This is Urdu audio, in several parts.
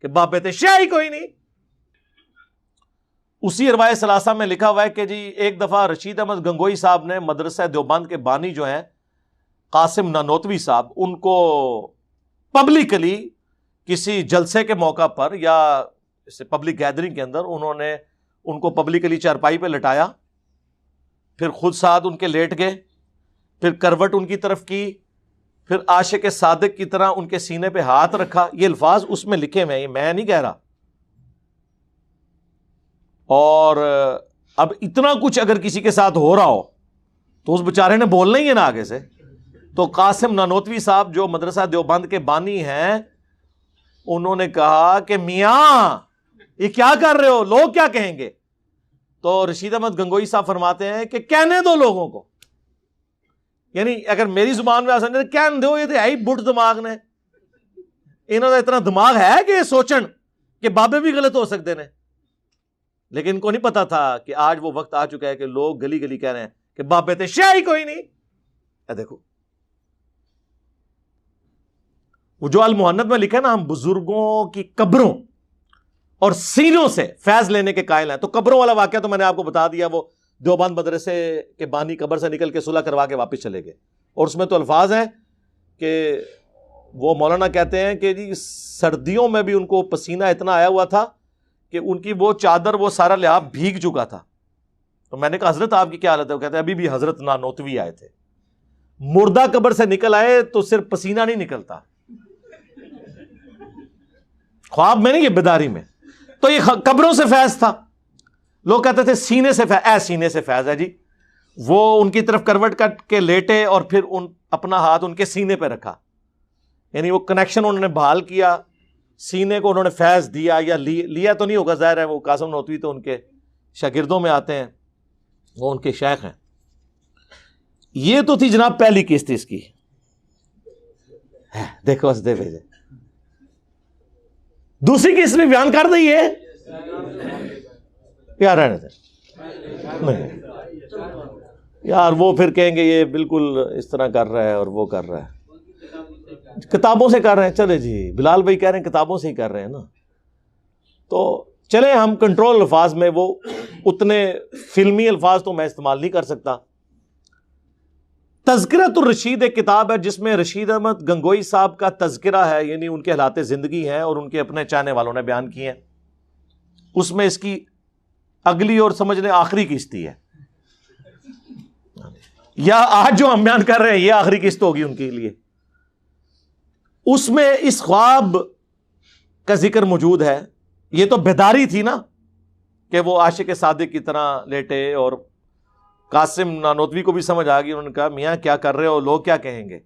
کہ باپ بیٹے شیعہ ہی کوئی نہیں. اسی روایت ثلاثہ میں لکھا ہوا ہے کہ جی ایک دفعہ رشید احمد گنگوئی صاحب نے مدرسہ دیوبند کے بانی جو ہیں قاسم نانوتوی صاحب، ان کو پبلکلی کسی جلسے کے موقع پر یا پبلک گیدرنگ کے اندر انہوں نے ان کو پبلکلی چارپائی پہ لٹایا، پھر خود ساتھ ان کے لیٹ گئے، پھر کروٹ ان کی طرف کی، پھر عاشق صادق کی طرح ان کے سینے پہ ہاتھ رکھا. یہ الفاظ اس میں لکھے ہوئے ہیں، میں نہیں کہہ رہا. اور اب اتنا کچھ اگر کسی کے ساتھ ہو رہا ہو تو اس بیچارے نے بولنا ہی ہے نا آگے سے. تو قاسم نانوتوی صاحب جو مدرسہ دیوبند کے بانی ہیں، انہوں نے کہا کہ میاں یہ کیا کر رہے ہو، لوگ کیا کہیں گے؟ تو رشید احمد گنگوئی صاحب فرماتے ہیں کہ کہنے دو لوگوں کو. یعنی اگر میری زبان میں آسان ہے کہنے دو، یہ تو ہے ہی بٹ دماغ نے، انہوں نے اتنا دماغ ہے کہ یہ سوچن کہ بابے بھی غلط ہو سکتے ہیں. لیکن ان کو نہیں پتا تھا کہ آج وہ وقت آ چکا ہے کہ لوگ گلی گلی کہہ رہے ہیں کہ باپ بیٹے شیعہ ہی کوئی نہیں. دیکھو وہ جو المحنت میں لکھا ہے نا، ہم بزرگوں کی قبروں اور سینوں سے فیض لینے کے قائل ہیں. تو قبروں والا واقعہ تو میں نے آپ کو بتا دیا، وہ دیوبند مدرسے کے بانی قبر سے نکل کے صلح کروا کے واپس چلے گئے. اور اس میں تو الفاظ ہیں کہ وہ مولانا کہتے ہیں کہ جی سردیوں میں بھی ان کو پسینہ اتنا آیا ہوا تھا کہ ان کی وہ چادر، وہ سارا لحاف بھیگ چکا تھا. تو میں نے کہا حضرت آپ کی کیا حالت ہے؟ وہ کہتے ہیں ابھی بھی حضرت نانوتوی آئے تھے، مردہ قبر سے نکل آئے تو صرف پسینہ نہیں نکلتا، خواب میں نہیں، یہ بیداری میں. تو یہ قبروں سے فیض تھا. لوگ کہتے تھے سینے سے فیض، سینے سے فیض ہے جی. وہ ان کی طرف کروٹ کٹ کے لیٹے اور پھر اپنا ہاتھ ان کے سینے پہ رکھا، یعنی وہ کنیکشن انہوں نے بحال کیا، سینے کو انہوں نے فیض دیا. یا لیا تو نہیں ہوگا، ظاہر ہے وہ قاسم نانوتوی تو ان کے شاگردوں میں آتے ہیں، وہ ان کے شیخ ہیں. یہ تو تھی جناب پہلی قسط اس کی. دیکھو دے بھیجے دوسری قسط بھی بیان کر دئیے یار، رہنے دیں. نہیں یار وہ پھر کہیں گے یہ بالکل اس طرح کر رہا ہے اور وہ کر رہا ہے، کتابوں سے کر رہے ہیں. چلے جی بلال بھائی کہہ رہے ہیں کتابوں سے ہی کر رہے ہیں نا، تو چلے ہم کنٹرول الفاظ میں، وہ اتنے فلمی الفاظ تو میں استعمال نہیں کر سکتا. تذکرۃ الرشید ایک کتاب ہے جس میں رشید احمد گنگوئی صاحب کا تذکرہ ہے، یعنی ان کے حالات زندگی ہیں اور ان کے اپنے چاہنے والوں نے بیان کیے ہیں. اس میں اس کی اگلی اور سمجھنے آخری قسط ہے، یا آج جو ہم بیان کر رہے ہیں یہ آخری قسط ہوگی ان کے لیے. اس میں اس خواب کا ذکر موجود ہے. یہ تو بیداری تھی نا کہ وہ عاشق صادق کی طرح لیٹے، اور قاسم نانوتوی کو بھی سمجھ آ گئی. انہوں نے کہا میاں کیا کر رہے ہو، لوگ کیا کہیں گے.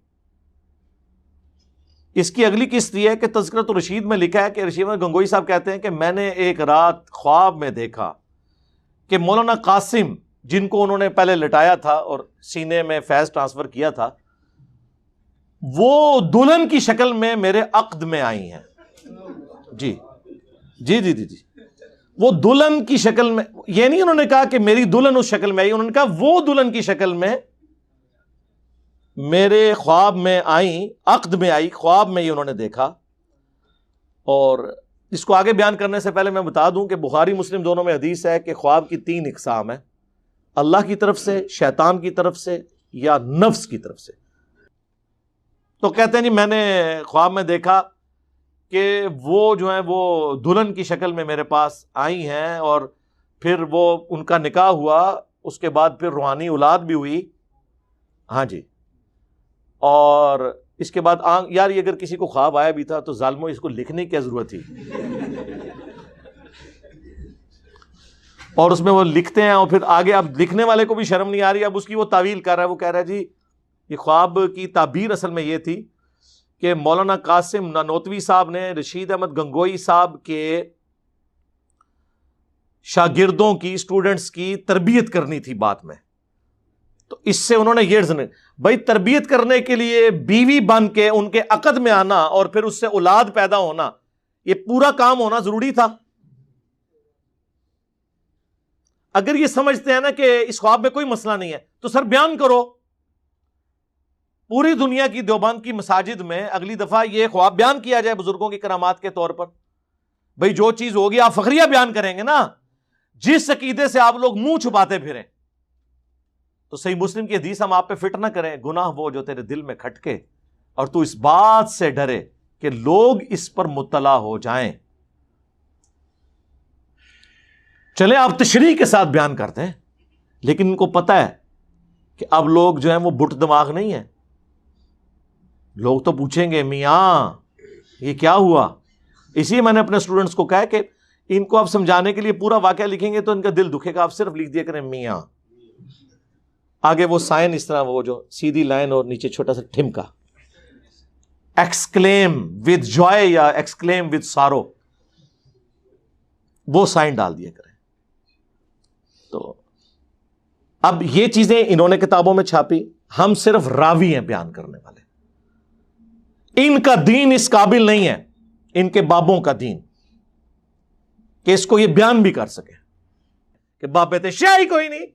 اس کی اگلی قسط یہ ہے کہ تذکرۃ الرشید میں لکھا ہے کہ رشید احمد گنگوئی صاحب کہتے ہیں کہ میں نے ایک رات خواب میں دیکھا کہ مولانا قاسم، جن کو انہوں نے پہلے لٹایا تھا اور سینے میں فیض ٹرانسفر کیا تھا، وہ دلہن کی شکل میں میرے عقد میں آئی ہیں. جی جی جی جی جی وہ دلہن کی شکل میں، یہ نہیں انہوں نے کہا کہ میری دلہن اس شکل میں آئی، انہوں نے کہا وہ دلہن کی شکل میں میرے خواب میں آئیں، عقد میں آئی، خواب میں ہی انہوں نے دیکھا. اور اس کو آگے بیان کرنے سے پہلے میں بتا دوں کہ بخاری مسلم دونوں میں حدیث ہے کہ خواب کی 3 اقسام ہیں، اللہ کی طرف سے، شیطان کی طرف سے، یا نفس کی طرف سے. تو کہتے ہیں جی میں نے خواب میں دیکھا کہ وہ جو ہیں وہ دلہن کی شکل میں میرے پاس آئی ہیں، اور پھر وہ ان کا نکاح ہوا، اس کے بعد پھر روحانی اولاد بھی ہوئی. ہاں جی. اور اس کے بعد یار یہ اگر کسی کو خواب آیا بھی تھا تو ظالموں اس کو لکھنے کی کیا ضرورت تھی. اور اس میں وہ لکھتے ہیں، اور پھر آگے اب لکھنے والے کو بھی شرم نہیں آ رہی، اب اس کی وہ تعویل کر رہا ہے. وہ کہہ رہا ہے جی یہ خواب کی تعبیر اصل میں یہ تھی کہ مولانا قاسم نانوتوی صاحب نے رشید احمد گنگوئی صاحب کے شاگردوں کی، اسٹوڈنٹس کی تربیت کرنی تھی بات میں. تو اس سے انہوں نے یہ بھائی تربیت کرنے کے لیے بیوی بن کے ان کے عقد میں آنا اور پھر اس سے اولاد پیدا ہونا، یہ پورا کام ہونا ضروری تھا. اگر یہ سمجھتے ہیں نا کہ اس خواب میں کوئی مسئلہ نہیں ہے تو سر بیان کرو. پوری دنیا کی دیوبند کی مساجد میں اگلی دفعہ یہ خواب بیان کیا جائے بزرگوں کی کرامات کے طور پر. بھئی جو چیز ہوگی آپ فخریہ بیان کریں گے نا، جس عقیدے سے آپ لوگ منہ چھپاتے پھریں، تو صحیح مسلم کی حدیث ہم آپ پہ فٹ نہ کریں، گناہ وہ جو تیرے دل میں کھٹکے اور تو اس بات سے ڈرے کہ لوگ اس پر مطلع ہو جائیں۔ چلے آپ تشریح کے ساتھ بیان کرتے ہیں، لیکن ان کو پتہ ہے کہ اب لوگ جو ہیں وہ بٹ دماغ نہیں ہے، لوگ تو پوچھیں گے میاں یہ کیا ہوا۔ اسی میں نے اپنے اسٹوڈنٹس کو کہا کہ ان کو آپ سمجھانے کے لیے پورا واقعہ لکھیں گے تو ان کا دل دکھے گا، آپ صرف لکھ دیا کریں میاں، آگے وہ سائن اس طرح، وہ جو سیدھی لائن اور نیچے چھوٹا سا ٹھمکا، ایکسکلیم ود جوائے یا ایکسکلیم ود سارو، وہ سائن ڈال دیا کریں۔ تو اب یہ چیزیں انہوں نے کتابوں میں چھاپی، ہم صرف راوی ہیں بیان کرنے والے، ان کا دین اس قابل نہیں ہے، ان کے بابوں کا دین، کہ اس کو یہ بیان بھی کر سکے کہ باب تشیع ہی کوئی نہیں۔